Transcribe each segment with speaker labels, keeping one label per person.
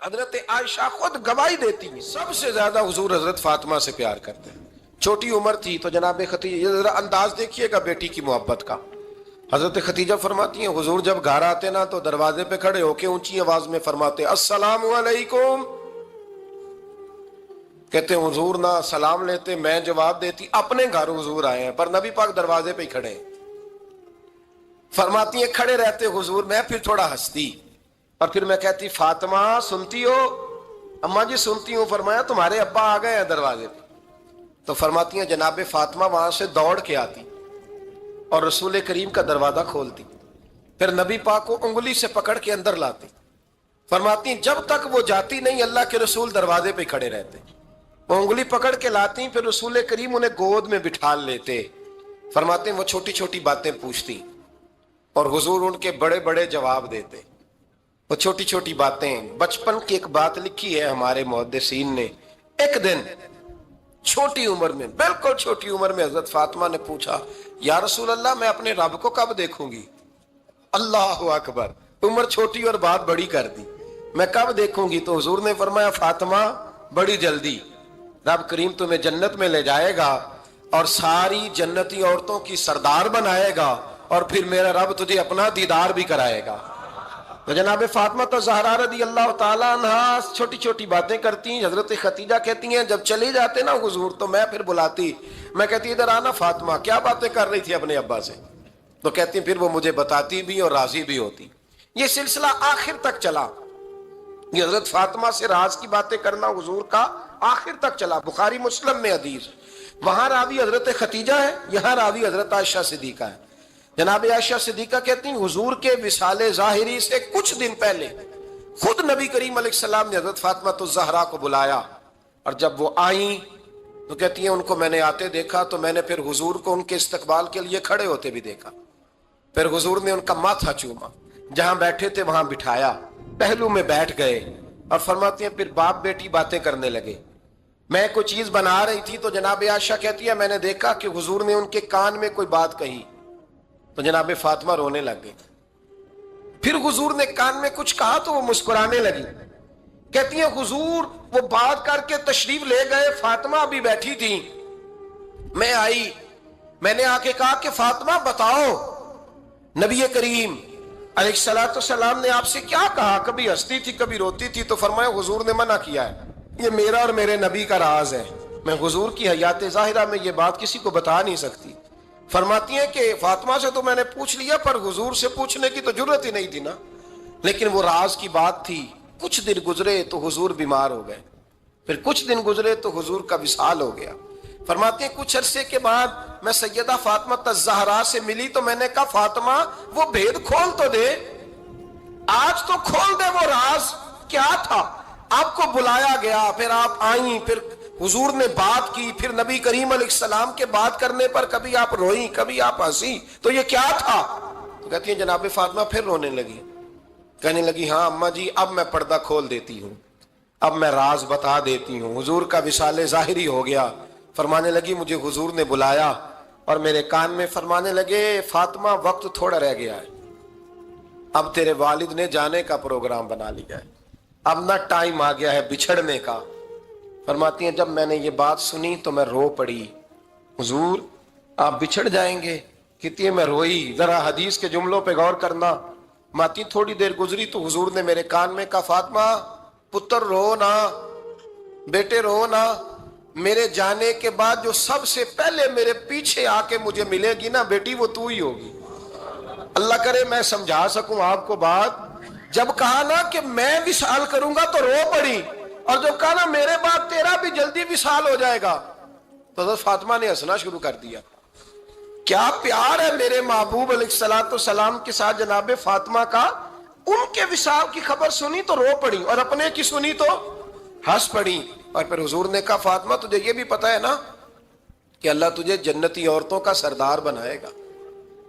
Speaker 1: حضرت عائشہ خود گواہی دیتی ہیں سب سے زیادہ حضور حضرت فاطمہ سے پیار کرتے ہیں. چھوٹی عمر تھی تو جناب خدیجہ، ذرا انداز دیکھیے گا بیٹی کی محبت کا. حضرت خدیجہ فرماتی ہیں حضور جب گھر آتے نا تو دروازے پہ کھڑے ہو کے اونچی آواز میں فرماتے السلام علیکم. کہتے ہیں حضور نہ سلام لیتے، میں جواب دیتی، اپنے گھر حضور آئے ہیں پر نبی پاک دروازے پہ ہی کھڑے ہیں. فرماتی ہیں کھڑے رہتے حضور، میں پھر تھوڑا ہنستی اور پھر میں کہتی فاطمہ سنتی ہو؟ اماں جی سنتی ہوں. فرمایا تمہارے ابا آ گئے ہیں دروازے پہ. تو فرماتی ہیں جناب فاطمہ وہاں سے دوڑ کے آتی اور رسول کریم کا دروازہ کھولتی، پھر نبی پاک کو انگلی سے پکڑ کے اندر لاتی. فرماتی ہیں جب تک وہ جاتی نہیں اللہ کے رسول دروازے پہ کھڑے رہتے. وہ انگلی پکڑ کے لاتی، پھر رسول کریم انہیں گود میں بٹھا لیتے. فرماتے ہیں وہ چھوٹی چھوٹی باتیں پوچھتی اور حضور ان کے بڑے بڑے جواب دیتے. وہ چھوٹی چھوٹی باتیں، بچپن کی ایک بات لکھی ہے ہمارے محدثین نے. ایک دن چھوٹی عمر میں، بالکل چھوٹی عمر میں حضرت فاطمہ نے پوچھا یا رسول اللہ میں اپنے رب کو کب دیکھوں گی؟ اللہ اکبر، عمر چھوٹی اور بات بڑی کر دی. میں کب دیکھوں گی؟ تو حضور نے فرمایا فاطمہ بڑی جلدی. رب کریم تمہیں جنت میں لے جائے گا اور ساری جنتی عورتوں کی سردار بنائے گا اور پھر میرا رب تجھے اپنا دیدار بھی کرائے گا. تو جناب فاطمہ تو زہرا رضی اللہ تعالیٰ عنہا چھوٹی چھوٹی باتیں کرتی ہیں. حضرت خدیجہ کہتی ہیں جب چلے جاتے نا حضور تو میں پھر بلاتی، میں کہتی ادھر آنا فاطمہ، کیا باتیں کر رہی تھی اپنے ابا سے؟ تو کہتی پھر وہ مجھے بتاتی بھی اور راضی بھی ہوتی. یہ سلسلہ آخر تک چلا. یہ حضرت فاطمہ سے راز کی باتیں کرنا حضور کا آخر تک چلا. بخاری مسلم میں حدیث، وہاں راوی حضرت خدیجہ ہے، یہاں راوی حضرت عائشہ صدیقہ ہے. جناب عائشہ صدیقہ کہتی ہیں حضور کے وصال ظاہری سے کچھ دن پہلے خود نبی کریم علیہ السلام نے حضرت فاطمہ الزہرا کو بلایا اور جب وہ آئیں تو کہتی ہیں ان کو میں نے آتے دیکھا تو میں نے پھر حضور کو ان کے استقبال کے لیے کھڑے ہوتے بھی دیکھا. پھر حضور نے ان کا ماتھا چوما، جہاں بیٹھے تھے وہاں بٹھایا، پہلو میں بیٹھ گئے اور فرماتی ہیں پھر باپ بیٹی باتیں کرنے لگے. میں کوئی چیز بنا رہی تھی تو جناب عائشہ کہتی ہے میں نے دیکھا کہ حضور نے ان کے کان میں کوئی بات کہی تو جناب فاطمہ رونے لگ گئی. پھر حضور نے کان میں کچھ کہا تو وہ مسکرانے لگی. کہتی ہیں حضور وہ بات کر کے تشریف لے گئے، فاطمہ ابھی بیٹھی تھی، میں آئی، میں نے آ کے کہا کہ فاطمہ بتاؤ نبی کریم علیہ الصلوۃ والسلام نے آپ سے کیا کہا؟ کبھی ہنستی تھی کبھی روتی تھی. تو فرمایا حضور نے منع کیا ہے، یہ میرا اور میرے نبی کا راز ہے، میں حضور کی حیات ظاہرہ میں یہ بات کسی کو بتا نہیں سکتی. فرماتی ہیں کہ فاطمہ سے تو میں نے پوچھ لیا پر حضور سے پوچھنے کی تو ضرورت ہی نہیں تھی نا، لیکن وہ راز کی بات تھی. کچھ دن گزرے تو حضور بیمار ہو گئے، پھر کچھ دن گزرے تو حضور کا وصال ہو گیا. فرماتی ہیں کچھ عرصے کے بعد میں سیدہ فاطمہ الزہرا سے ملی تو میں نے کہا فاطمہ وہ بھید کھول تو دے، آج تو کھول دے وہ راز کیا تھا. آپ کو بلایا گیا، پھر آپ آئیں، پھر حضور نے بات کی، پھر نبی کریم علیہ السلام کے بات کرنے پر کبھی آپ روئیں کبھی آپ ہنسی، تو یہ کیا تھا؟ تو کہتی ہیں جناب فاطمہ پھر رونے لگی، کہنے لگی ہاں اماں جی اب میں پردہ کھول دیتی ہوں، اب میں راز بتا دیتی ہوں. حضور کا وصال ظاہری ہو گیا. فرمانے لگی مجھے حضور نے بلایا اور میرے کان میں فرمانے لگے فاطمہ وقت تھوڑا رہ گیا ہے، اب تیرے والد نے جانے کا پروگرام بنا لیا ہے، اب نہ ٹائم آ گیا ہے بچھڑنے کا. فرماتی ہیں جب میں نے یہ بات سنی تو میں رو پڑی، حضور آپ بچھڑ جائیں گے؟ کہتی ہے میں روئی. ذرا حدیث کے جملوں پہ غور کرنا. ماتی تھوڑی دیر گزری تو حضور نے میرے کان میں کہا فاطمہ پتر رو نہ، بیٹے رو نہ، میرے جانے کے بعد جو سب سے پہلے میرے پیچھے آ کے مجھے ملے گی نا بیٹی وہ تو ہی ہوگی. اللہ کرے میں سمجھا سکوں آپ کو بات. جب کہا نا کہ میں وصال کروں گا تو رو پڑی، اور جب کہا نا میرے بعد تیرا بھی جلدی وصال ہو جائے گا تو حضرت فاطمہ نے ہنسنا شروع کر دیا. کیا پیار ہے میرے محبوب علیہ الصلوۃ والسلام کے ساتھ جناب فاطمہ کا. ان کے وصال کی خبر سنی تو رو پڑی اور اپنے کی سنی تو ہنس پڑی. اور پھر حضور نے کہا فاطمہ تجھے یہ بھی پتا ہے نا کہ اللہ تجھے جنتی عورتوں کا سردار بنائے گا،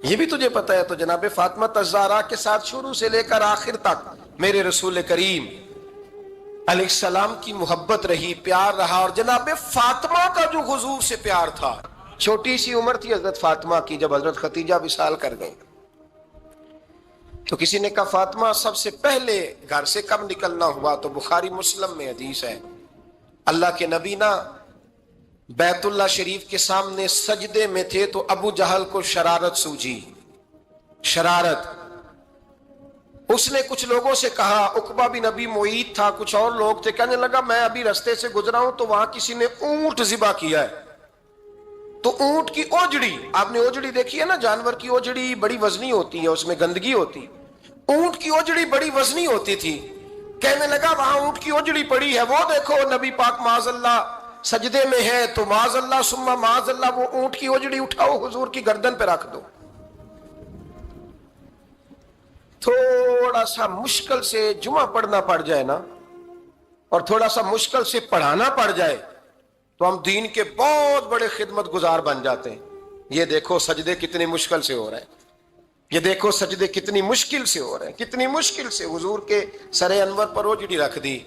Speaker 1: یہ بھی تجھے پتا ہے. تو جناب فاطمہ الزہرا کے ساتھ شروع سے لے کر آخر تک میرے رسول کریم علیہ السلام کی محبت رہی، پیار رہا. اور جناب فاطمہ کا جو حضور سے پیار تھا، چھوٹی سی عمر تھی حضرت فاطمہ کی جب حضرت خدیجہ وصال کر گئیں. تو کسی نے کہا فاطمہ سب سے پہلے گھر سے کب نکلنا ہوا؟ تو بخاری مسلم میں حدیث ہے، اللہ کے نبی نا بیت اللہ شریف کے سامنے سجدے میں تھے تو ابو جہل کو شرارت سوجھی، شرارت۔ اس نے کچھ لوگوں سے کہا، عقبہ بن ابی معیط تھا، کچھ اور لوگ تھے، کہنے لگا میں ابھی رستے سے گزرا ہوں تو وہاں کسی نے اونٹ ذبح کیا ہے، تو اونٹ کی اوجڑی، آپ نے اوجڑی دیکھی ہے نا، جانور کی اوجڑی بڑی وزنی ہوتی ہے، اس میں گندگی ہوتی، اونٹ کی اوجڑی بڑی وزنی ہوتی تھی۔ کہنے لگا وہاں اونٹ کی اوجڑی پڑی ہے، وہ دیکھو نبی پاک معاذ اللہ سجدے میں ہے، تو معاذ اللہ ثم معاذ اللہ وہ اونٹ کی اوجڑی اٹھاؤ حضور کی گردن پہ رکھ دو۔ تھوڑا سا مشکل سے جمعہ پڑھنا پڑ جائے نا، اور تھوڑا سا مشکل سے پڑھانا پڑ جائے تو ہم دین کے بہت بڑے خدمت گزار بن جاتے ہیں۔ یہ دیکھو سجدے کتنی مشکل سے ہو رہے ہیں، یہ دیکھو سجدے کتنی مشکل سے ہو رہے ہیں، کتنی مشکل سے حضور کے سر انور پر اوجڑی رکھ دی۔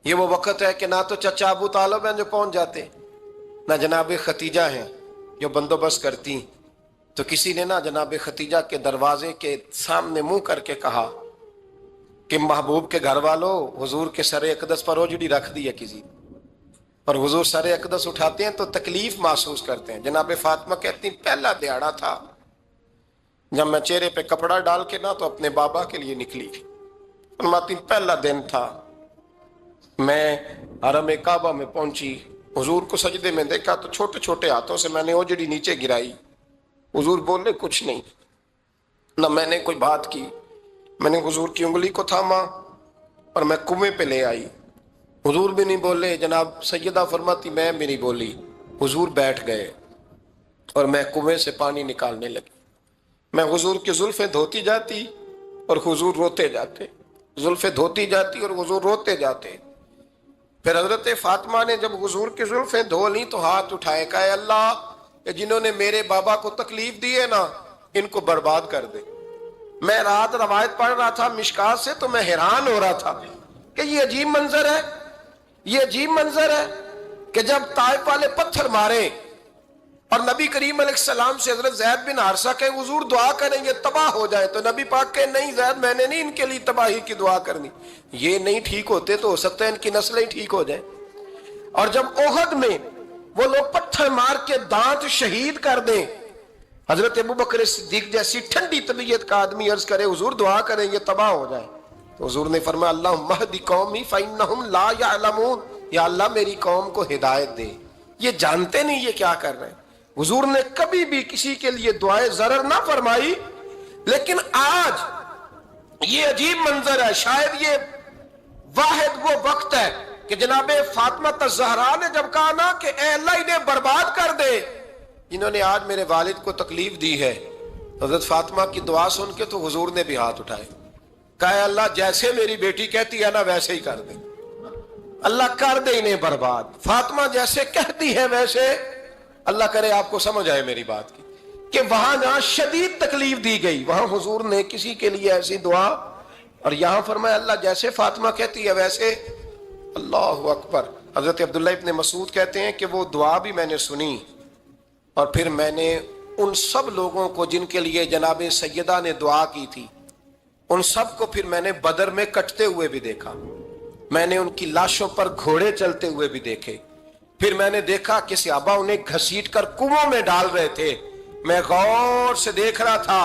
Speaker 1: یہ وہ وقت ہے کہ نہ تو چچا ابو طالب ہیں جو پہنچ جاتے، نہ جناب ختیجہ ہیں جو بندوبست کرتی، تو کسی نے نا جناب ختیجہ کے دروازے کے سامنے منہ کر کے کہا کہ محبوب کے گھر والوں حضور کے سر اقدس پر اوجڑی رکھ دی ہے کسی، اور حضور سر اقدس اٹھاتے ہیں تو تکلیف محسوس کرتے ہیں۔ جناب فاطمہ کہتی ہیں پہلا دیہڑا تھا جب میں چہرے پہ کپڑا ڈال کے نا تو اپنے بابا کے لیے نکلی، فرماتی پہلا دن تھا، میں حرم کعبہ میں پہنچی، حضور کو سجدے میں دیکھا تو چھوٹے چھوٹے ہاتھوں سے میں نے اوجڑی نیچے گرائی، حضور بولے کچھ نہیں، نہ میں نے کوئی بات کی، میں نے حضور کی انگلی کو تھاما اور میں کنویں پہ لے آئی، حضور بھی نہیں بولے، جناب سیدہ فرماتی میں بھی نہیں بولی، حضور بیٹھ گئے اور میں کنویں سے پانی نکالنے لگی، میں حضور کی زلفیں دھوتی جاتی اور حضور روتے جاتے، زلفیں دھوتی جاتی اور حضور روتے جاتے۔ پھر حضرت فاطمہ نے جب حضور کی زلفیں دھو لیں تو ہاتھ اٹھائے، کہا اے اللہ جنہوں نے میرے بابا کو تکلیف دی ہے نا ان کو برباد کر دے۔ میں رات روایت پڑھ رہا تھا مشکات سے تو میں حیران ہو رہا تھا کہ یہ عجیب منظر ہے، یہ عجیب منظر ہے کہ جب طائف والے پتھر مارے اور نبی کریم علیہ السلام سے حضرت زید بن حارثہ کہ حضور دعا کریں یہ تباہ ہو جائے، تو نبی پاک کہ نہیں زید میں نے نہیں ان کے لیے تباہی کی دعا کرنی، یہ نہیں ٹھیک ہوتے تو ہو سکتا ہے ان کی نسلیں ٹھیک ہو جائیں۔ اور جب احد میں وہ لوگ پتھر مار کے دانت شہید کر دیں، حضرت ابوبکر صدیق جیسی ٹھنڈی طبیعت کا آدمی عرض کرے حضور دعا کریں یہ تباہ ہو جائے، تو حضور نے فرمایا اللہم اہد قومی فإنہم لا یعلمون، یا اللہ میری قوم کو ہدایت دے، یہ جانتے نہیں یہ کیا کر رہے ہیں۔ حضور نے کبھی بھی کسی کے لیے دعائے ضرر نہ فرمائی، لیکن آج یہ عجیب منظر ہے، شاید یہ واحد وہ وقت ہے کہ جناب فاطمہ الزہرا نے جب کہا نا کہ اے اللہ انہیں برباد کر دے جنہوں نے آج میرے والد کو تکلیف دی ہے، حضرت فاطمہ کی دعا سن کے تو حضور نے بھی ہاتھ اٹھائے، کہا اے اللہ جیسے میری بیٹی کہتی ہے نا ویسے ہی کر دے، اللہ کر دے انہیں برباد، فاطمہ جیسے کہتی ہے ویسے، اللہ کرے آپ کو سمجھ آئے میری بات کی کہ وہاں جہاں شدید تکلیف دی گئی وہاں حضور نے کسی کے لیے ایسی دعا، اور یہاں فرمایا اللہ جیسے فاطمہ کہتی ہے ویسے، اللہ اکبر۔ حضرت عبداللہ ابن مسعود کہتے ہیں کہ وہ دعا بھی میں نے سنی، اور پھر میں نے ان سب لوگوں کو جن کے لیے جناب سیدہ نے دعا کی تھی ان سب کو پھر میں نے بدر میں کٹتے ہوئے بھی دیکھا، میں نے ان کی لاشوں پر گھوڑے چلتے ہوئے بھی دیکھے، پھر میں نے دیکھا کہ صحابہ انہیں گھسیٹ کر کنووں میں ڈال رہے تھے، میں غور سے دیکھ رہا تھا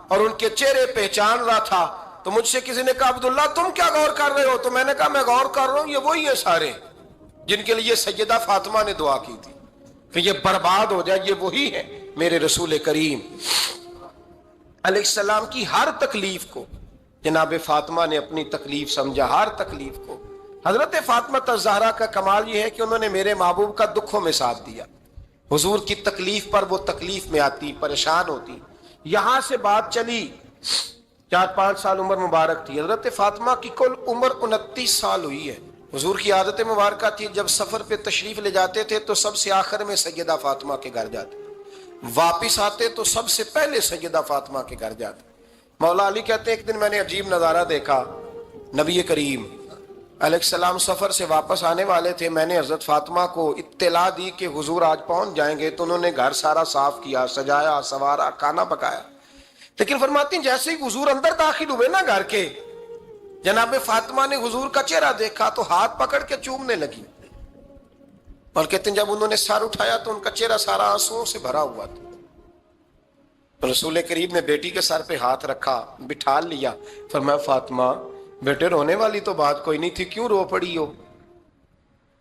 Speaker 1: اور ان کے چہرے پہچان رہا تھا، تو مجھ سے کسی نے کہا عبداللہ تم کیا غور کر رہے ہو؟ تو میں نے کہا میں غور کر رہا ہوں یہ وہی ہیں سارے جن کے لیے سیدہ فاطمہ نے دعا کی تھی کہ یہ برباد ہو جائے، یہ وہی ہے میرے رسول کریم علیہ السلام کی ہر تکلیف کو جناب فاطمہ نے اپنی تکلیف سمجھا، ہر تکلیف کو۔ حضرت فاطمہ الزہرا کا کمال یہ ہے کہ انہوں نے میرے محبوب کا دکھوں میں ساتھ دیا، حضور کی تکلیف پر وہ تکلیف میں آتی، پریشان ہوتی۔ یہاں سے بات چلی 4-5 سال عمر مبارک تھی، حضرت فاطمہ کی کل عمر 29 سال ہوئی ہے۔ حضور کی عادت مبارکہ تھی جب سفر پہ تشریف لے جاتے تھے تو سب سے آخر میں سیدہ فاطمہ کے گھر جاتے، واپس آتے تو سب سے پہلے سیدہ فاطمہ کے گھر جاتے۔ مولا علی کہتے ہیں ایک دن میں نے عجیب نظارہ دیکھا، نبی کریم علیہ السلام سفر سے واپس آنے والے تھے، میں نے حضرت فاطمہ کو اطلاع دی کہ حضور آج پہنچ جائیں گے، تو انہوں نے گھر سارا صاف کیا، سجایا، سنوارا، کھانا پکایا، لیکن فرماتی ہیں جیسے ہی حضور اندر داخل ہوئے نا گھر کے، جناب فاطمہ نے حضور کا چہرہ دیکھا تو ہاتھ پکڑ کے چومنے لگی، اور کہتے ہیں جب انہوں نے سر اٹھایا تو ان کا چہرہ سارا آنسوؤں سے بھرا ہوا تھا۔ رسول کریم نے بیٹی کے سر پہ ہاتھ رکھا، بٹھا لیا، فرمایا فاطمہ بیٹے رونے والی تو بات کوئی نہیں تھی، کیوں رو پڑی ہو؟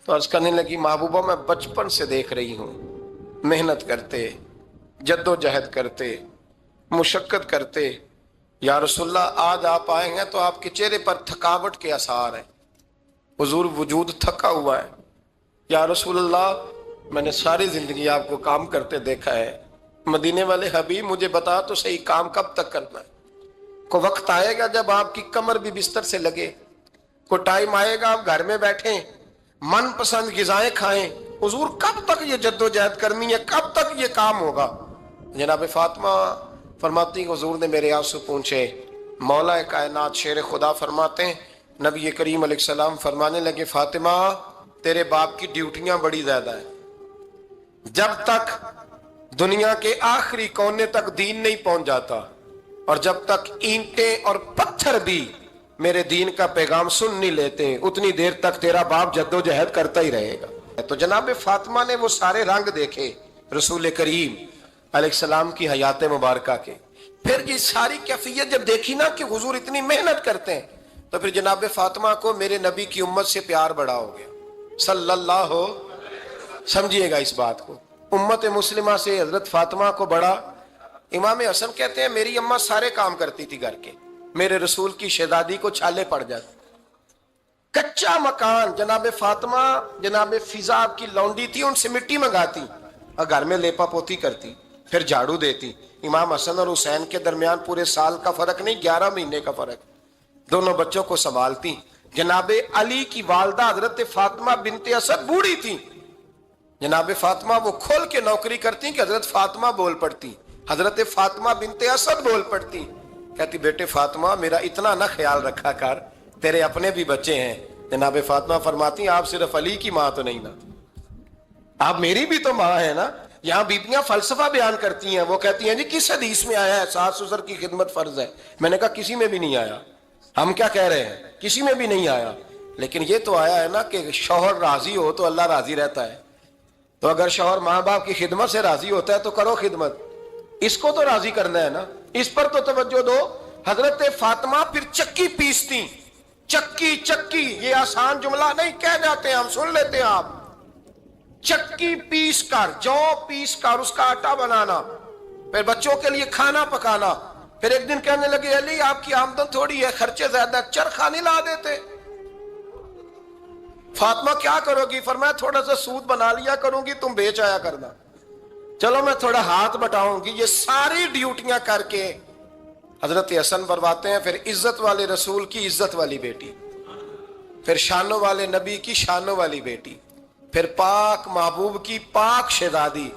Speaker 1: تو عرض کرنے لگی محبوبہ میں بچپن سے دیکھ رہی ہوں، محنت کرتے، جد و جہد کرتے، مشقت کرتے، یا رسول اللہ آج آپ آئے ہیں تو آپ کے چہرے پر تھکاوٹ کے آثار ہیں، حضور وجود تھکا ہوا ہے۔ یا رسول اللہ میں نے ساری زندگی آپ کو کام کرتے دیکھا ہے، مدینے والے حبیب مجھے بتا تو صحیح کام کب تک کرنا ہے؟ کوئی وقت آئے گا جب آپ کی کمر بھی بستر سے لگے، کوئی ٹائم آئے گا آپ گھر میں بیٹھیں من پسند غذائیں کھائیں، حضور کب تک یہ جد و جہد کرنی ہے، کب تک یہ کام ہوگا؟ جناب فاطمہ فرماتی ہیں حضور نے میرے آنسو پوچھے، مولا کائنات شیر خدا فرماتے ہیں نبی کریم علیہ السلام فرمانے لگے فاطمہ تیرے باپ کی ڈیوٹیاں بڑی زیادہ ہیں، جب تک دنیا کے آخری کونے تک دین نہیں پہنچ جاتا، اور جب تک اینٹیں اور پتھر بھی میرے دین کا پیغام سن نہیں لیتے، اتنی دیر تک تیرا باپ جد و جہد کرتا ہی رہے گا۔ تو جناب فاطمہ نے وہ سارے رنگ دیکھے رسول کریم علیہ السلام کی حیات مبارکہ کے، پھر یہ ساری کیفیت جب دیکھی نا کہ حضور اتنی محنت کرتے ہیں، تو پھر جناب فاطمہ کو میرے نبی کی امت سے پیار بڑا ہو گیا صلی اللہ ہو۔ سمجھیے گا اس بات کو، امت مسلمہ سے حضرت فاطمہ کو بڑا۔ امام حسن کہتے ہیں میری اماں سارے کام کرتی تھی گھر کے، میرے رسول کی شہزادی کو چھالے پڑ جاتے، کچا مکان جناب فاطمہ جناب فضا کی لونڈی تھی، ان سے مٹی منگاتی اور گھر میں لیپا پوتی کرتی، پھر جھاڑو دیتی۔ امام حسن اور حسین کے درمیان پورے سال کا فرق نہیں، 11 مہینے کا فرق، دونوں بچوں کو سنبھالتی۔ جناب علی کی والدہ حضرت فاطمہ بنت اسد بوڑھی تھی، جناب فاطمہ وہ کھول کے نوکری کرتی کہ حضرت فاطمہ بول پڑتی، حضرت فاطمہ بنت اسد بول پڑتی، کہتی بیٹے فاطمہ میرا اتنا نہ خیال رکھا کر، تیرے اپنے بھی بچے ہیں۔ جناب فاطمہ فرماتی آپ صرف علی کی ماں تو نہیں نا، آپ میری بھی تو ماں ہے نا۔ یہاں بیبیاں فلسفہ بیان کرتی ہیں، وہ کہتی ہیں جی کس حدیث میں آیا ہے ساس سسر کی خدمت فرض ہے؟ میں نے کہا کسی میں بھی نہیں آیا۔ ہم کیا کہہ رہے ہیں؟ کسی میں بھی نہیں آیا، لیکن یہ تو آیا ہے نا کہ شوہر راضی ہو تو اللہ راضی رہتا ہے، تو اگر شوہر ماں باپ کی خدمت سے راضی ہوتا ہے تو کرو خدمت، اس کو تو راضی کرنا ہے نا، اس پر تو توجہ دو۔ حضرت فاطمہ پھر چکی پیستی، چکی چکی یہ آسان جملہ نہیں، کہہ جاتے ہیں ہم، سن لیتے ہیں آپ، چکی پیس کر، جو پیس کر اس کا آٹا بنانا، پھر بچوں کے لیے کھانا پکانا۔ پھر ایک دن کہنے لگے علی آپ کی آمدن تھوڑی ہے، خرچے زیادہ، چرخہ نہیں لا دیتے؟ فاطمہ کیا کرو گی؟ فرمایا تھوڑا سا سود بنا لیا کروں گی، تم بیچ آیا کرنا، چلو میں تھوڑا ہاتھ بٹاؤں گی۔ یہ ساری ڈیوٹیاں کر کے حضرت حسن فرماتے ہیں پھر عزت والے رسول کی عزت والی بیٹی، پھر شانوں والے نبی کی شانوں والی بیٹی، پھر پاک محبوب کی پاک شہزادی،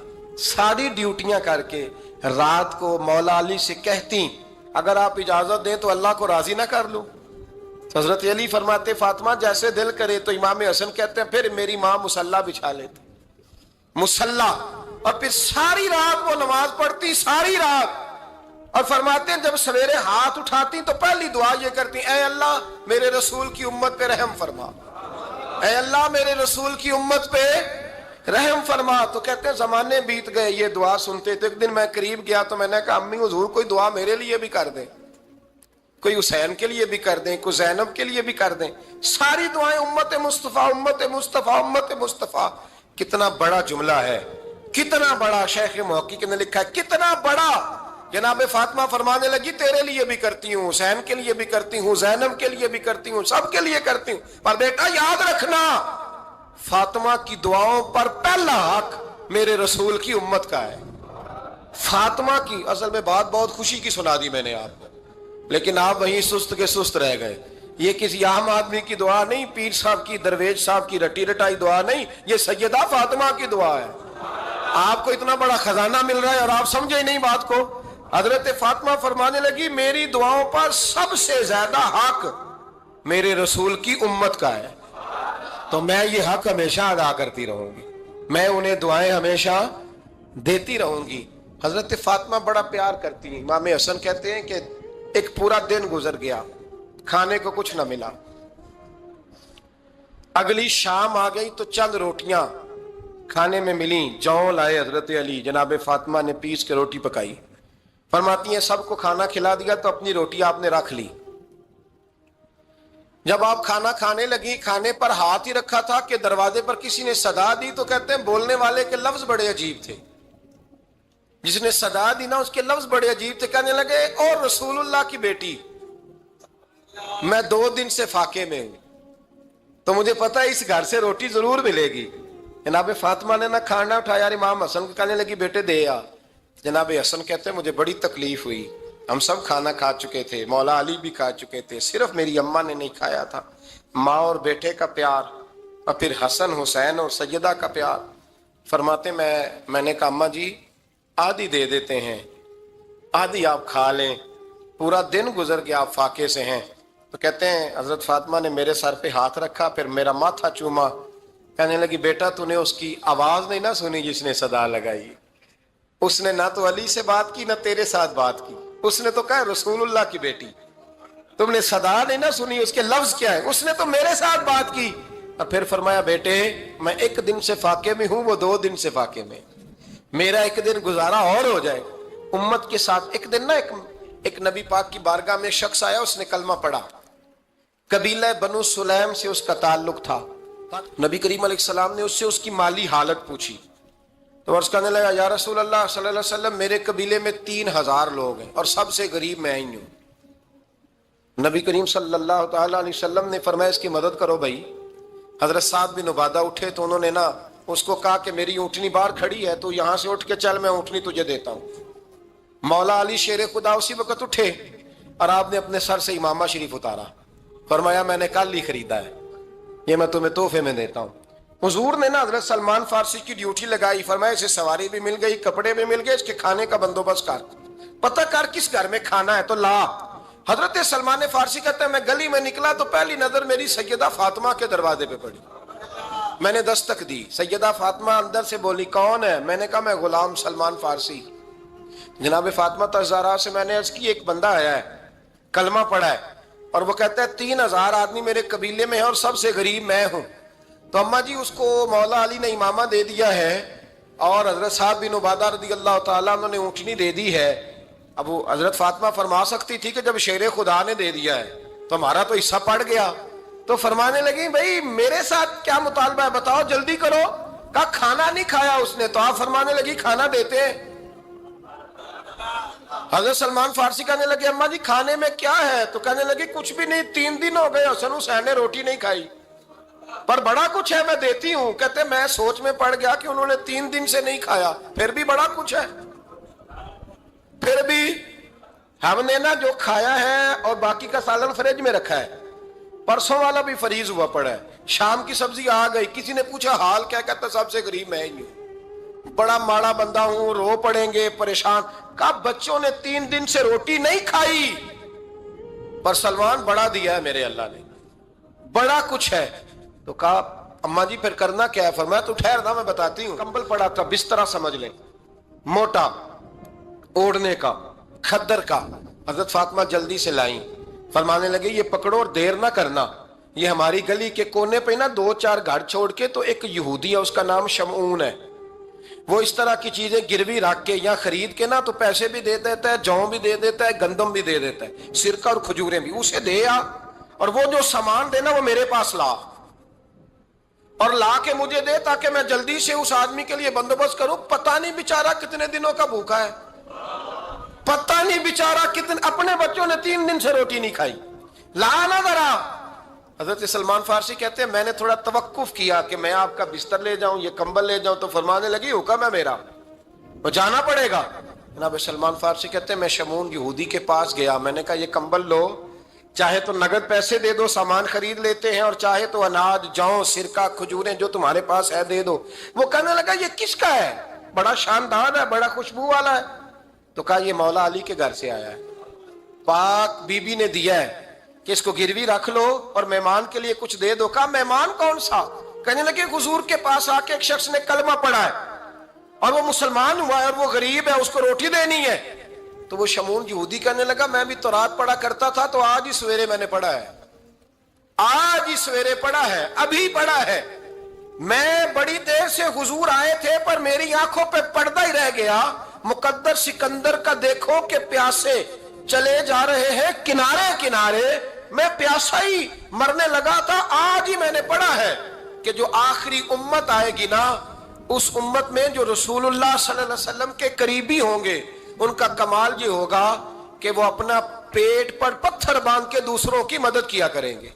Speaker 1: ساری ڈیوٹیاں کر کے رات کو مولا علی سے کہتی اگر آپ اجازت دیں تو اللہ کو راضی نہ کر لوں؟ حضرت علی فرماتے فاطمہ جیسے دل کرے۔ تو امام حسن کہتے ہیں پھر میری ماں مصلی بچھا لیتی، مصلی، اور پھر ساری رات وہ نماز پڑھتی، ساری رات، اور فرماتے ہیں جب سویرے ہاتھ اٹھاتی تو پہلی دعا یہ کرتی اے اللہ میرے رسول کی امت پہ رحم فرما، اے اللہ میرے رسول کی امت پہ رحم فرما۔ تو کہتے ہیں زمانے بیت گئے یہ دعا سنتے، تو ایک دن میں قریب گیا تو میں نے کہا امی حضور کوئی دعا میرے لیے بھی کر دیں، کوئی حسین کے لیے بھی کر دیں، کوئی زینب کے لیے بھی کر دیں۔ ساری دعائیں امت مصطفیٰ امت مصطفیٰ امت مصطفیٰ۔ کتنا بڑا جملہ ہے، کتنا بڑا، شیخ محقق نے لکھا ہے کتنا بڑا۔ جناب فاطمہ فرمانے لگی تیرے لیے بھی کرتی ہوں، حسین کے لیے بھی کرتی ہوں، زینب کے لیے بھی کرتی ہوں، سب کے لیے کرتی ہوں، پر بیٹا یاد رکھنا فاطمہ کی دعاؤں پر پہلا حق میرے رسول کی امت کا ہے۔ فاطمہ کی اصل میں بات بہت خوشی کی سنا دی میں نے آپ کو، لیکن آپ وہیں سست کے سست رہ گئے۔ یہ کسی عام آدمی کی دعا نہیں، پیر صاحب کی، درویش صاحب کی رٹی رٹائی دعا نہیں، یہ سیدہ فاطمہ کی دعا ہے۔ آپ کو اتنا بڑا خزانہ مل رہا ہے اور آپ سمجھے ہی نہیں بات کو۔ حضرت فاطمہ فرمانے لگی میری دعاؤں پر سب سے زیادہ حق میرے رسول کی امت کا ہے، تو میں یہ حق ہمیشہ ادا کرتی رہوں گی، میں انہیں دعائیں ہمیشہ دیتی رہوں گی۔ حضرت فاطمہ بڑا پیار کرتی ہیں. امام حسن کہتے ہیں کہ ایک پورا دن گزر گیا, کھانے کو کچھ نہ ملا. اگلی شام آ گئی تو چند روٹیاں کھانے میں ملیں. جوں لائے حضرت علی, جناب فاطمہ نے پیس کے روٹی پکائی. فرماتی ہیں سب کو کھانا کھلا دیا تو اپنی روٹی آپ نے رکھ لی. جب آپ کھانا کھانے لگی, کھانے پر ہاتھ ہی رکھا تھا کہ دروازے پر کسی نے صدا دی. تو کہتے ہیں بولنے والے کے لفظ بڑے عجیب تھے. جس نے صدا دی نا اس کے لفظ بڑے عجیب تھے. کہنے لگے اور رسول اللہ کی بیٹی, میں 2 دن سے فاقے میں ہوں, تو مجھے پتا ہے اس گھر سے روٹی ضرور ملے گی. جناب فاطمہ نے نہ کھانا اٹھایا. امام حسن کو کہنے لگی بیٹے دے آ. جناب حسن کہتے ہیں مجھے بڑی تکلیف ہوئی. ہم سب کھانا کھا چکے تھے, مولا علی بھی کھا چکے تھے, صرف میری اماں نے نہیں کھایا تھا. ماں اور بیٹے کا پیار, اور پھر حسن حسین اور سیدہ کا پیار. فرماتے میں نے کہا اماں جی آدھی دے دیتے ہیں, آدھی آپ کھا لیں. پورا دن گزر گیا, آپ فاقے سے ہیں. تو کہتے ہیں حضرت فاطمہ نے میرے سر پہ ہاتھ رکھا, پھر میرا ماتھا چوما. کہنے لگی بیٹا تو نے اس کی آواز نہیں نہ سنی جس نے صدا لگائی. اس نے نہ تو علی سے بات کی نہ تیرے ساتھ بات کی. اس نے تو کہا رسول اللہ کی بیٹی. تم نے صدا نہیں نہ سنی, اس کے لفظ کیا ہے. اس نے تو میرے ساتھ بات کی. اور پھر فرمایا بیٹے میں 1 دن سے فاقے میں ہوں, وہ 2 دن سے فاقے میں. میرا 1 دن گزارا اور ہو جائے امت کے ساتھ. ایک دن نا ایک نبی پاک کی بارگاہ میں شخص آیا, اس نے کلمہ پڑھا. قبیلہ بنو سلیم سے اس کا تعلق تھا. نبی کریم علیہ السلام نے اس سے اس کی مالی حالت پوچھی. تو عرض کرنے لگا یا رسول اللہ صلی اللہ علیہ وسلم میرے قبیلے میں 3000 لوگ ہیں اور سب سے غریب میں ہی ہوں. نبی کریم صلی اللہ تعالی علیہ وسلم نے فرمایا اس کی مدد کرو بھائی. حضرت سعد بن عبادہ اٹھے تو انہوں نے نا اس کو کہا کہ میری اونٹنی باہر کھڑی ہے, تو یہاں سے اٹھ کے چل, میں اونٹنی تجھے دیتا ہوں. مولا علی شیر خدا اسی وقت اٹھے اور آپ نے اپنے سر سے امامہ شریف اتارا. فرمایا میں نے کل ہی خریدا ہے, یہ میں تمہیں تحفے میں دیتا ہوں. حضور نے نا حضرت سلمان فارسی کی ڈیوٹی لگائی. فرمایا اسے سواری بھی مل گئی, کپڑے بھی مل گئے, اس کے کھانے کا بندوبست کر, پتہ کر کس گھر میں کھانا ہے تو لا. حضرت سلمان فارسی کہتے ہیں میں گلی میں نکلا تو پہلی نظر میری سیدہ فاطمہ کے دروازے پہ پڑی. میں نے دستک دی. سیدہ فاطمہ اندر سے بولی کون ہے؟ میں نے کہا میں غلام سلمان فارسی. جناب فاطمہ تزارا سے میں نے عرض کی ایک بندہ آیا ہے, کلمہ پڑھا ہے, اور وہ کہتا ہے 3000 آدمی میرے قبیلے میں ہیں اور سب سے غریب میں ہوں. تو اماں جی اس کو مولا علی نے امامہ دے دیا ہے اور حضرت سعد بن عبادہ رضی اللہ تعالیٰ عنہ نے اونٹنی دے دی ہے. اب وہ حضرت فاطمہ فرما سکتی تھی کہ جب شیر خدا نے دے دیا ہے تو ہمارا تو حصہ پڑ گیا. تو فرمانے لگی بھئی میرے ساتھ کیا مطالبہ ہے بتاؤ, جلدی کرو. کہا کھانا نہیں کھایا اس نے. تو آپ فرمانے لگی کھانا دیتے ہیں. حضرت سلمان فارسی کہنے لگے اماں جی کھانے میں کیا ہے؟ تو کہنے لگی کچھ بھی نہیں, 3 دن ہو گئے حسن حسین نے روٹی نہیں کھائی, پر بڑا کچھ ہے میں دیتی ہوں. کہتے میں سوچ میں پڑ گیا کہ انہوں نے 3 دن سے نہیں کھایا, پھر بھی بڑا کچھ ہے. پھر بھی ہم نے نا جو کھایا ہے اور باقی کا سالن فریج میں رکھا ہے, پرسوں والا بھی فریز ہوا پڑا ہے, شام کی سبزی آ گئی. کسی نے پوچھا حال کیا؟ کہتا سب سے غریب میں ہی ہوں, بڑا ماڑا بندہ ہوں, رو پڑیں گے پریشان. کہا بچوں نے 3 دن سے روٹی نہیں کھائی, پر سلمان بڑا دیا ہے میرے اللہ نے, بڑا کچھ ہے. تو کہا اماں جی پھر کرنا کیا ہے؟ فرمایا تو ٹھہر دا میں بتاتی ہوں. کمبل پڑا تھا, بسترا سمجھ لیں, موٹا اوڑھنے کا, کھدر کا. حضرت فاطمہ جلدی سے لائیں. فرمانے لگے یہ پکڑو اور دیر نہ کرنا. یہ ہماری گلی کے کونے پہ نا 2-4 گھر چھوڑ کے تو ایک یہودی ہے, اس کا نام شمعون ہے. وہ اس طرح کی چیزیں گروی رکھ کے یا خرید کے نا تو پیسے بھی دے دیتا ہے, جوں بھی دے دیتا ہے, گندم بھی دے دیتا ہے, سرکہ اور کھجوریں بھی. اسے دے آ, اور وہ جو سامان دینا وہ میرے پاس لا, اور لا کے مجھے دے تاکہ میں جلدی سے اس آدمی کے لیے بندوبست کروں. پتہ نہیں بیچارہ کتنے دنوں کا بھوکا ہے, پتہ نہیں بیچارہ کتنے, اپنے بچوں نے 3 دن سے روٹی نہیں کھائی, لا نہ ذرا. حضرت سلمان فارسی کہتے ہیں میں نے تھوڑا توقف کیا کہ میں آپ کا بستر لے جاؤں, یہ کمبل لے جاؤں. تو فرمانے لگی حکم ہے میرا, وہ جانا پڑے گا. جناب سلمان فارسی کہتے ہیں میں شمعون یہودی کے پاس گیا. میں نے کہا یہ کمبل لو, چاہے تو نگد پیسے دے دو, سامان خرید لیتے ہیں, اور چاہے تو اناج, جوں, سرکہ, کھجوریں جو تمہارے پاس ہے دے دو. وہ کہنے لگا یہ کس کا ہے؟ بڑا شاندار ہے, بڑا خوشبو والا ہے. تو کہا یہ مولا علی کے گھر سے آیا ہے, پاک بی بی نے دیا ہے کہ اس کو گروی رکھ لو اور مہمان کے لیے کچھ دے دو. کہا مہمان کون سا؟ کہنے لگے حضور کے پاس آ کے ایک شخص نے کلمہ پڑھا ہے اور وہ مسلمان ہوا ہے اور وہ غریب ہے، اس کو روٹی دینی ہے۔ تو وہ شمون یہودی کہنے لگا میں بھی تورات پڑھا کرتا تھا، تو آج ہی سویرے میں نے پڑھا ہے، آج ہی سویرے پڑھا ہے، ابھی پڑھا ہے، میں بڑی دیر سے حضور آئے تھے پر میری آنکھوں پہ پردہ ہی رہ گیا، مقدر سکندر کا دیکھو کہ پیاسے چلے جا رہے ہیں کنارے کنارے، میں پیاسا ہی مرنے لگا تھا، آج ہی میں نے پڑھا ہے کہ جو آخری امت آئے گی نا، اس امت میں جو رسول اللہ صلی اللہ علیہ وسلم کے قریبی ہوں گے، ان کا کمال یہ ہوگا کہ وہ اپنا پیٹ پر پتھر باندھ کے دوسروں کی مدد کیا کریں گے۔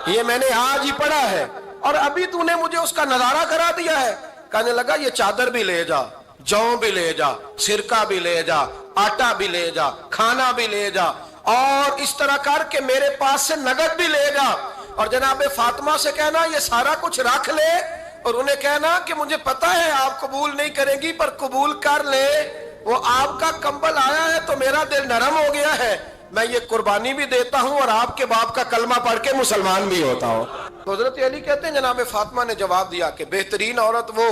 Speaker 1: یہ میں نے آج ہی پڑھا ہے اور ابھی تو نے مجھے اس کا نظارہ کرا دیا ہے۔ کہنے لگا یہ چادر بھی لے جا، جو بھی لے جا، سرکہ بھی لے جا، آٹا بھی لے جا، کھانا بھی لے جا، اور اس طرح کر کے میرے پاس سے نگد بھی لے جا، اور جناب فاطمہ سے کہنا یہ سارا کچھ رکھ لے، اور انہیں کہنا کہ مجھے پتا ہے آپ قبول نہیں کریں گی پر قبول کر لے، وہ آپ کا کمبل آیا ہے تو میرا دل نرم ہو گیا ہے، میں یہ قربانی بھی دیتا ہوں اور آپ کے باپ کا کلمہ پڑھ کے مسلمان بھی ہوتا ہوں۔ تو حضرت علی کہتے ہیں جناب فاطمہ نے جواب دیا کہ بہترین عورت وہ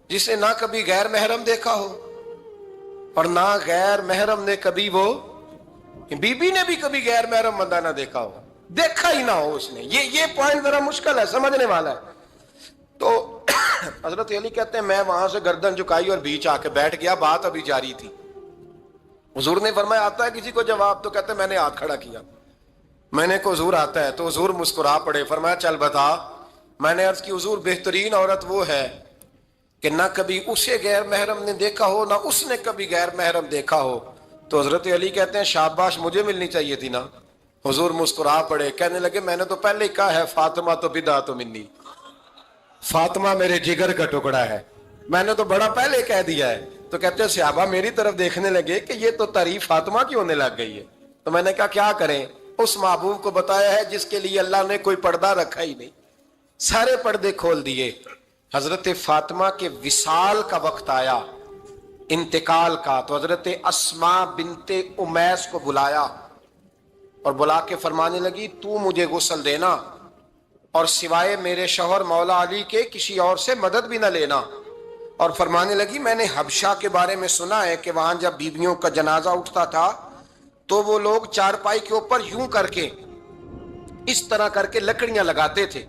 Speaker 1: جسے نہ کبھی غیر محرم دیکھا ہو اور نہ غیر محرم نے کبھی، وہ بی بی نے بھی کبھی غیر محرم بندہ نہ دیکھا ہو، دیکھا ہی نہ ہو اس نے۔ یہ پوائنٹ ذرا مشکل ہے، سمجھنے والا ہے۔ تو حضرت علی کہتے ہیں میں وہاں سے گردن جھکائی اور بیچ آ کے بیٹھ گیا، بات ابھی جاری تھی۔ حضور نے فرمایا آتا ہے کسی کو جواب؟ تو کہتے ہیں میں نے ہاتھ کھڑا کیا، میں نے کو حضور آتا ہے؟ تو حضور مسکرا پڑے، فرمایا چل بتا۔ میں نے عرض کی حضور بہترین عورت وہ ہے کہ نہ کبھی اسے غیر محرم نے دیکھا ہو نہ اس نے کبھی غیر محرم دیکھا ہو۔ تو حضرت علی کہتے ہیں شاباش، مجھے ملنی چاہیے تھی نا۔ حضور مسکرا پڑے، کہنے لگے میں نے تو پہلے ہی کہا ہے فاطمہ تو بدعت منی، فاطمہ میرے جگر کا ٹکڑا ہے، میں نے تو بڑا پہلے کہہ دیا ہے۔ تو کہتے ہیں صحابہ میری طرف دیکھنے لگے کہ یہ تو تعریف فاطمہ کی ہونے لگ گئی ہے۔ تو میں نے کہا کیا کریں؟ اس محبوب کو بتایا ہے جس کے لیے اللہ نے کوئی پردہ رکھا ہی نہیں، سارے پردے کھول دیے۔ حضرت فاطمہ کے وصال کا وقت آیا، انتقال کا، تو حضرت اسماء بنت امیس کو بلایا اور بلا کے فرمانے لگی تو مجھے غسل دینا اور سوائے میرے شوہر مولا علی کے کسی اور سے مدد بھی نہ لینا۔ اور فرمانے لگی میں نے حبشہ کے بارے میں سنا ہے کہ وہاں جب بیویوں کا جنازہ اٹھتا تھا تو وہ لوگ چارپائی کے اوپر یوں کر کے اس طرح کر کے لکڑیاں لگاتے تھے،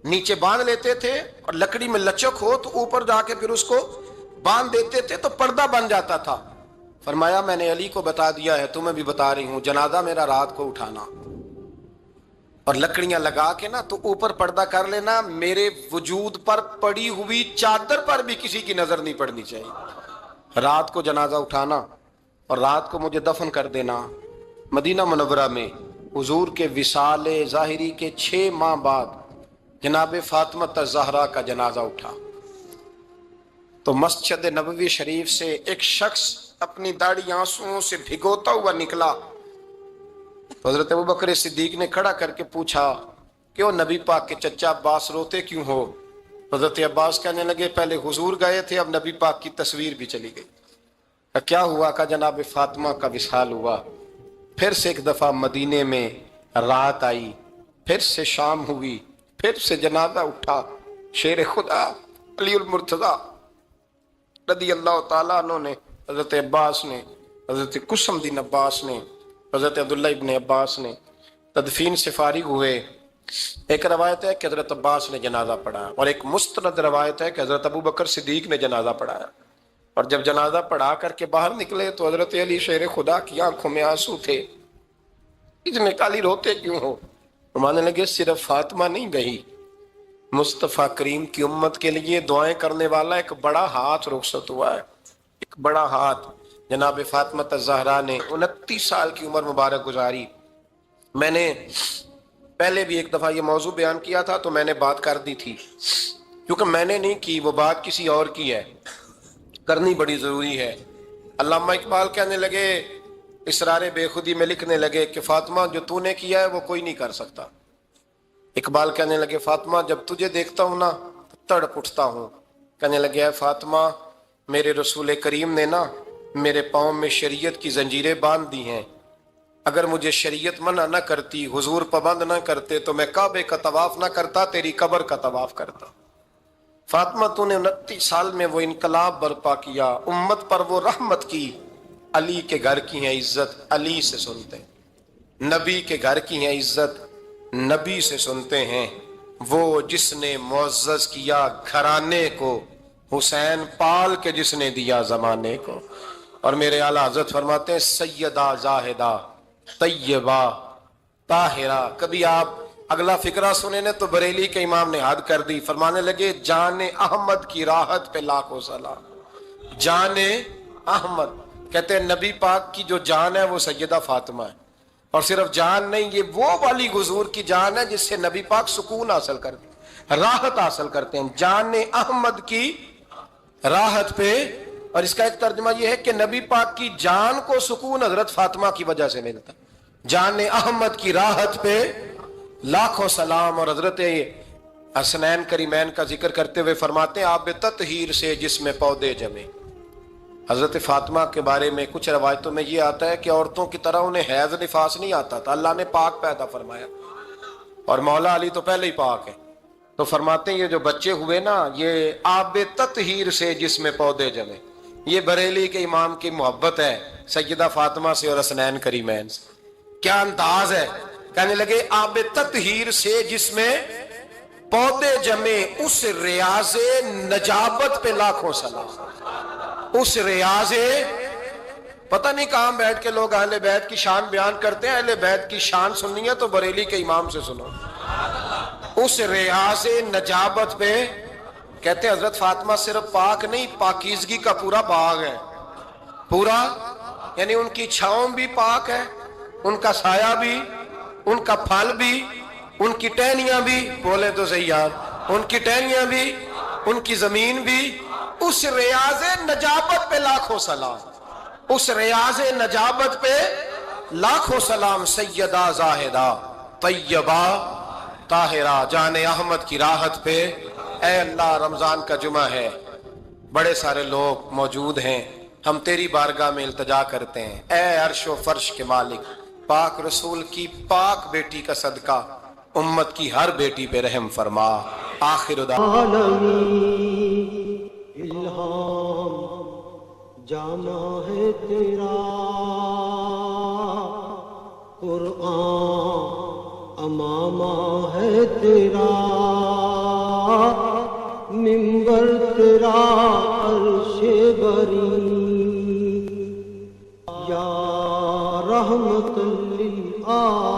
Speaker 1: نیچے باندھ لیتے تھے اور لکڑی میں لچک ہو تو اوپر جا کے پھر اس کو باندھ دیتے تھے تو پردہ بن جاتا تھا۔ فرمایا میں نے علی کو بتا دیا ہے، تمہیں بھی بتا رہی ہوں، جنازہ میرا رات کو اٹھانا اور لکڑیاں لگا کے نا تو اوپر پردہ کر لینا، میرے وجود پر پڑی ہوئی چادر پر بھی کسی کی نظر نہیں پڑنی چاہیے۔ رات کو جنازہ اٹھانا اور رات کو مجھے دفن کر دینا۔ مدینہ منورہ میں حضور کے وصال ظاہری کے 6 ماہ بعد جناب فاطمہ الزہرا کا جنازہ اٹھا تو مسجد نبوی شریف سے ایک شخص اپنی داڑھی آنسوؤں سے بھگوتا ہوا نکلا۔ تو حضرت ابوبکر صدیق نے کھڑا کر کے پوچھا کیوں نبی پاک کے چچا عباس روتے کیوں ہو؟ حضرت عباس کہنے لگے پہلے حضور گئے تھے، اب نبی پاک کی تصویر بھی چلی گئی۔ کیا ہوا؟ کہ جناب فاطمہ کا وصال ہوا، پھر سے ایک دفعہ مدینے میں رات آئی، پھر سے شام ہوئی، پھر سے جنازہ اٹھا۔ شیر خدا علی المرتضیٰ رضی اللہ تعالیٰ عنہ نے، حضرت عباس نے، حضرت قسم الدین عباس نے، حضرت عبداللہ ابن عباس نے تدفین سے فارغ ہوئے۔ ایک روایت ہے کہ حضرت عباس نے جنازہ پڑھایا اور ایک مستند روایت ہے کہ حضرت ابوبکر صدیق نے جنازہ پڑھایا، اور جب جنازہ پڑھا کر کے باہر نکلے تو حضرت علی شیر خدا کی آنکھوں میں آنسو تھے۔ اتنے کالی روتے کیوں ہو؟ فرمانے لگے صرف فاطمہ نہیں گئی، مصطفیٰ کریم کی امت کے لیے دعائیں کرنے والا ایک بڑا ہاتھ رخصت ہوا ہے، ایک بڑا ہاتھ۔ جناب فاطمہ الزہرا نے 29 سال کی عمر مبارک گزاری۔ میں نے پہلے بھی ایک دفعہ یہ موضوع بیان کیا تھا تو میں نے بات کر دی تھی، کیونکہ میں نے نہیں کی، وہ بات کسی اور کی ہے، کرنی بڑی ضروری ہے۔ علامہ اقبال کہنے لگے، اسرار بے خودی میں لکھنے لگے کہ فاطمہ جو تو نے کیا ہے وہ کوئی نہیں کر سکتا۔ اقبال کہنے لگے فاطمہ جب تجھے دیکھتا ہوں نا تڑپ اٹھتا ہوں۔ کہنے لگے اے فاطمہ میرے رسول کریم نے نا میرے پاؤں میں شریعت کی زنجیریں باندھ دی ہیں، اگر مجھے شریعت منع نہ کرتی، حضور پابند نہ کرتے تو میں کعبے کا طواف نہ کرتا، تیری قبر کا طواف کرتا۔ فاطمہ تو نے 29 سال میں وہ انقلاب برپا کیا، امت پر وہ رحمت کی۔ علی کے گھر کی ہے عزت، علی سے سنتے ہیں۔ نبی کے گھر کی ہے عزت، نبی سے سنتے ہیں۔ وہ جس نے معزز کیا گھرانے کو، حسین پال کے جس نے دیا زمانے کو۔ اور میرے اعلیٰ حضرت فرماتے ہیں سیدہ زاہدہ طیبہ طاہرہ۔ کبھی آپ اگلا فقرہ سنے نے تو بریلی کے امام نے حد کر دی، فرمانے لگے جان احمد کی راحت پہ لاکھوں سلام۔ جان احمد کہتے ہیں نبی پاک کی جو جان ہے وہ سیدہ فاطمہ ہے، اور صرف جان نہیں، یہ وہ والی حضور کی جان ہے جس سے نبی پاک سکون حاصل کرتے ہیں، راحت حاصل کرتے ہیں۔ جان احمد کی راحت پہ، اور اس کا ایک ترجمہ یہ ہے کہ نبی پاک کی جان کو سکون حضرت فاطمہ کی وجہ سے ملتا۔ جان احمد کی راحت پہ لاکھوں سلام۔ اور حضرت حسنین کریمین کا ذکر کرتے ہوئے فرماتے ہیں آب تطہیر سے جس میں پودے جمے۔ حضرت فاطمہ کے بارے میں کچھ روایتوں میں یہ آتا ہے کہ عورتوں کی طرح انہیں حیض نفاس نہیں آتا تھا، اللہ نے پاک پیدا فرمایا، اور مولا علی تو پہلے ہی پاک ہے۔ تو فرماتے ہیں یہ جو بچے ہوئے نا، یہ آب تطہیر سے جس میں پودے جمے۔ یہ بریلی کے امام کی محبت ہے سیدہ فاطمہ سے اور حسنین کریمین سے۔ کیا انداز ہے، کہنے لگے آب تطہیر سے جس میں پودے جمے، اس ریاض نجابت پہ لاکھوں سلام۔ اس ریاض، پتہ نہیں کہاں بیٹھ کے لوگ اہل بیت کی شان بیان کرتے ہیں، اہل بیت کی شان سننی ہے تو بریلی کے امام سے سنو۔ اس ریاض نجابت پہ کہتے ہیں حضرت فاطمہ صرف پاک نہیں، پاکیزگی کا پورا باغ ہے، پورا، یعنی ان کی چھاؤں بھی پاک ہے، ان کا سایہ بھی، ان کا پھل بھی، ان کی ٹہنیاں بھی، بولے تو صحیح یار، ان کی ٹہنیاں بھی، ان کی زمین بھی۔ اس ریاض نجابت پہ لاکھوں سلام، اس ریاض نجابت پہ لاکھوں سلام۔ سیدہ زاہدہ طیبہ طاہرہ، جان احمد کی راحت پہ۔ اے اللہ، رمضان کا جمعہ ہے، بڑے سارے لوگ موجود ہیں، ہم تیری بارگاہ میں التجا کرتے ہیں، اے عرش و فرش کے مالک، پاک رسول کی پاک بیٹی کا صدقہ امت کی ہر بیٹی پہ رحم فرما۔ آخر دعوانا
Speaker 2: الہام جامع ہے تیرا، قرآن امامہ ہے تیرا، منبر تیرا عرش بری، یا رحمت للعالمین۔